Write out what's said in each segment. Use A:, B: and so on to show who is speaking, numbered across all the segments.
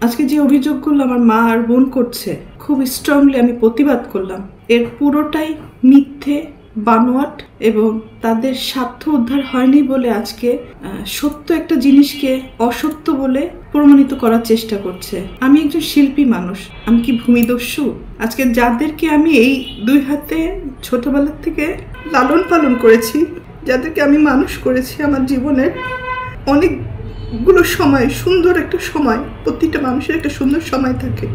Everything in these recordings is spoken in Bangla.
A: আজকে যে অভিযোগগুলো আমার মা আর বোন করছে খুব স্ট্রংলি আমি প্রতিবাদ করলাম। এর পুরোটাই মিথ্যে, বানোয়াট এবং তাদের স্বার্থ উদ্ধার হয়নি বলে আজকে সত্য একটা জিনিসকে অসত্য বলে প্রমাণিত করার চেষ্টা করছে। আমি একজন শিল্পী মানুষ, আমি কি ভূমিদস্যু? আজকে যাদেরকে আমি এই দুই হাতে ছোটবেলার থেকে লালন পালন করেছি, যাদেরকে আমি মানুষ করেছি, আমার জীবনের অনেকগুলো সময়, সুন্দর একটা সময়, প্রতিটা মানুষের একটা সুন্দর সময় থাকে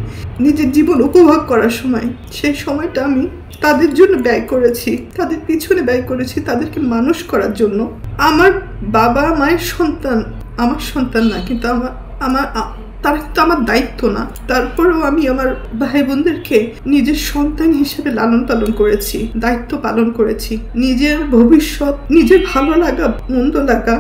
A: নিজের জীবন উপভোগ করার সময়, সেই সময়টা আমি তাদের জন্য ব্যয় করেছি, তাদের পিছনে ব্যয় করেছি, তাদেরকে মানুষ করার জন্য। আমার বাবা মায়ের সন্তান আমার সন্তান না, কিন্তু তারা কিন্তু আমার দায়িত্ব না। তারপরেও আমি আমার ভাই বোনদেরকে নিজের সন্তান হিসেবে লালন পালন করেছি, দায়িত্ব পালন করেছি। নিজের ভবিষ্যৎ, নিজের ভালো লাগা মন্দ লাগা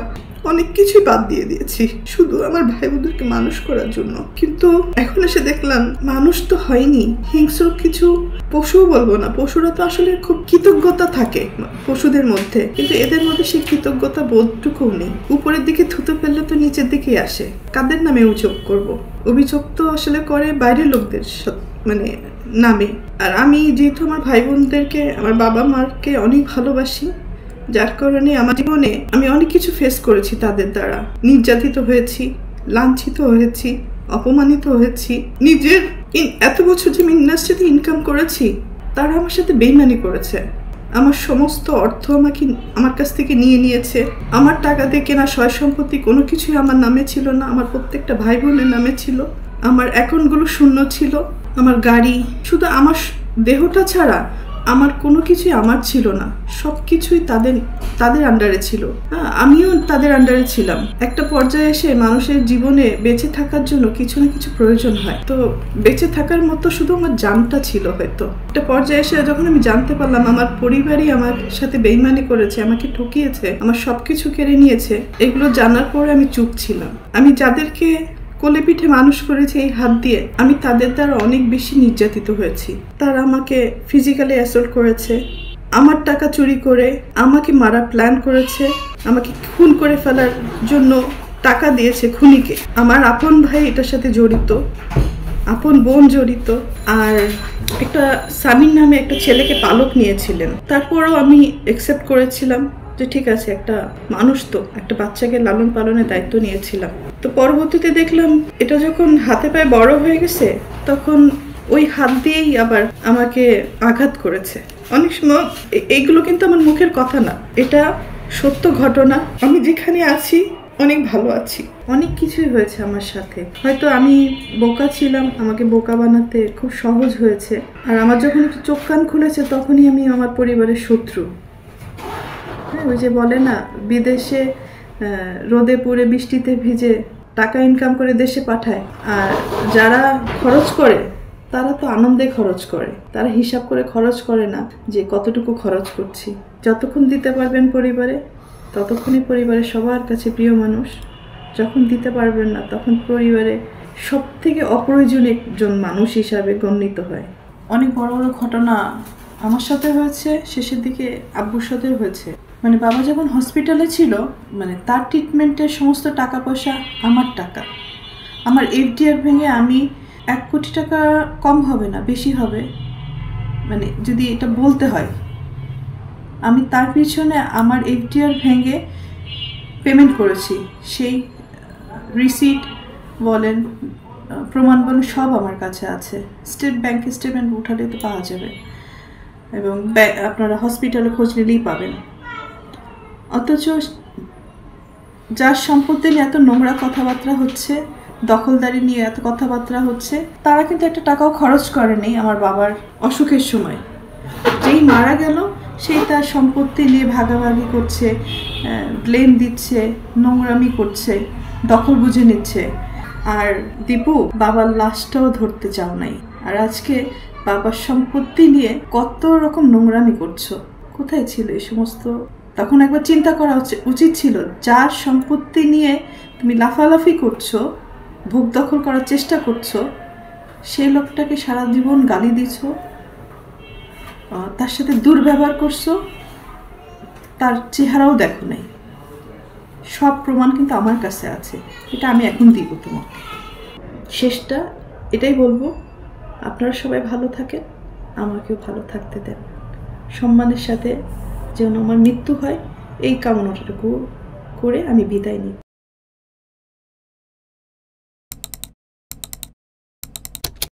A: অনেক কিছুই বাদ দিয়ে দিয়েছি শুধু আমার ভাই বোনদেরকে মানুষ করার জন্য। কিন্তু এখন এসে দেখলাম মানুষ তো হয়নি, হিংস্র কিছু পশুও বলবো না, পশুরা তো আসলে খুব কৃতজ্ঞতা থাকে পশুদের মধ্যে, কিন্তু এদের মধ্যে সেই কৃতজ্ঞতা বোধটুকুও নেই। উপরের দিকে থুতো ফেললে তো নিচের দিকেই আসে। কাদের নামে অভিযোগ করব? অভিযোগ তো আসলে করে বাইরের লোকদের নামে। আর আমি যেহেতু আমার ভাই বোনদেরকে, আমার বাবা মাকে অনেক ভালোবাসি, যার কারণে আমার জীবনে আমি অনেক কিছু ফেস করেছি। তাদের দ্বারা নির্যাতিত হয়েছি, লাঞ্ছিত হয়েছি, অপমানিত হয়েছি। নিজের এত বছর যে আমি ইন্ডাস্ট্রিতে ইনকাম করেছি, তারা আমার সাথে বেইমানি করেছে। আমার সমস্ত অর্থ আমার কাছ থেকে নিয়ে নিয়েছে। আমার টাকা দিয়ে কেনা সয় সম্পত্তি কোনো কিছুই আমার নামে ছিল না, আমার প্রত্যেকটা ভাই বোনের নামে ছিল। আমার অ্যাকাউন্টগুলো শূন্য ছিল। আমার গাড়ি, শুধু আমার দেহটা ছাড়া আমার কোনো কিছুই আমার ছিল না, সব কিছুই তাদের আন্ডারে ছিল। আমিও তাদের আন্ডারে ছিলাম। একটা পর্যায়ে এসে মানুষের জীবনে বেঁচে থাকার জন্য কিছু না কিছু প্রয়োজন হয়, তো বেঁচে থাকার মতো শুধু আমার জানটা ছিল। হয়তো একটা পর্যায়ে এসে যখন আমি জানতে পারলাম আমার পরিবারই আমার সাথে বেইমানি করেছে, আমাকে ঠকিয়েছে, আমার সবকিছু কেড়ে নিয়েছে, এগুলো জানার পরে আমি চুপ ছিলাম। আমি যাদেরকে কোলে পিঠে মানুষ করেছে এই হাত দিয়ে, আমি তাদের দ্বারা অনেক বেশি নির্যাতিত হয়েছি। তারা আমাকে ফিজিক্যালি অ্যাসল্ট করেছে, আমার টাকা চুরি করে আমাকে মারার প্ল্যান করেছে, আমাকে খুন করে ফেলার জন্য টাকা দিয়েছে খুনিকে। আমার আপন ভাই এটার সাথে জড়িত, আপন বোন জড়িত, আর একটা সামিন নামে একটা ছেলেকে পালক নিয়েছিলেন। তারপরেও আমি অ্যাকসেপ্ট করেছিলাম যে ঠিক আছে, একটা মানুষ তো, একটা বাচ্চাকে লালন পালনের দায়িত্ব নিয়েছিলাম। তো পরবর্তীতে দেখলাম এটা যখন হাতে পায়ে বড় হয়ে গেছে, তখন ওই হাত দিয়েই আবার আমাকে আঘাত করেছে। অনেক সময় এইগুলো কিন্তু আমার মুখের কথা না, এটা সত্য ঘটনা। আমি যেখানে আছি অনেক ভালো আছি। অনেক কিছুই হয়েছে আমার সাথে, হয়তো আমি বোকা ছিলাম, আমাকে বোকা বানাতে খুব সহজ হয়েছে। আর আমার যখন একটু চোখ কান খুলেছে, তখনই আমি আমার পরিবারের শত্রু। ওই যে বলে না, বিদেশে রোদে পুড়ে বৃষ্টিতে ভিজে টাকা ইনকাম করে দেশে পাঠায়, আর যারা খরচ করে তারা তো আনন্দে খরচ করে, তারা হিসাব করে খরচ করে না যে কতটুকু খরচ করছি। যতক্ষণ দিতে পারবেন পরিবারে, ততক্ষণই পরিবারের সবার কাছে প্রিয় মানুষ। যখন দিতে পারবেন না, তখন পরিবারে সব থেকে অপ্রয়োজনীয় একজন মানুষ হিসাবে গণ্যিত হয়। অনেক বড় বড় ঘটনা আমার সাথে হয়েছে, শেষের দিকে আব্বুর সাথেও হয়েছে। বাবা যখন হসপিটালে ছিল, তার ট্রিটমেন্টের সমস্ত টাকা পয়সা আমার টাকা। আমার এফডিআর ভেঙে আমি 1 কোটি টাকা কম হবে না, বেশি হবে, যদি এটা বলতে হয়, আমি তার পিছনে আমার এফডিআর ভেঙে পেমেন্ট করেছি। সেই রিসিট বলেন, প্রমাণ বলেন, সব আমার কাছে আছে। স্টেট ব্যাংকে স্টেটমেন্ট উঠালে তো পাওয়া যাবে, এবং আপনারা হসপিটালে খোঁজ নিলেই পাবেন। অথচ যার সম্পত্তি নিয়ে এত নোংরা কথাবার্তা হচ্ছে, দখলদারি নিয়ে এত কথাবার্তা হচ্ছে, তারা কিন্তু একটা টাকাও খরচ করেনি আমার বাবার অসুখের সময়। যেই মারা গেল, সেই তার সম্পত্তি নিয়ে ভাগাভাগি করছে, ব্লেম দিচ্ছে, নোংরামি করছে, দখল বুঝে নিচ্ছে। আর দীপু, বাবার লাশটাও ধরতে চাও নাই, আর আজকে বাবার সম্পত্তি নিয়ে কত রকম নোংরামি করছো। কোথায় ছিল এই সমস্ত? তখন একবার চিন্তা করা উচিত ছিল, যার সম্পত্তি নিয়ে তুমি লাফালাফি করছো, ভোগ দখল করার চেষ্টা করছো, সেই লোকটাকে সারা জীবন গালি দিচ্ছ, তার সাথে দুর্ব্যবহার করছো, তার চেহারাও দেখো নাই। সব প্রমাণ কিন্তু আমার কাছে আছে, এটা আমি এখন দিব তোমাকে। শেষটা এটাই বলবো, আপনারা সবাই ভালো থাকেন, আমাকেও ভালো থাকতে দেন, সম্মানের সাথে যেন আমার মৃত্যু হয় এই কামনাটুকু করে আমি বিদায় নিই।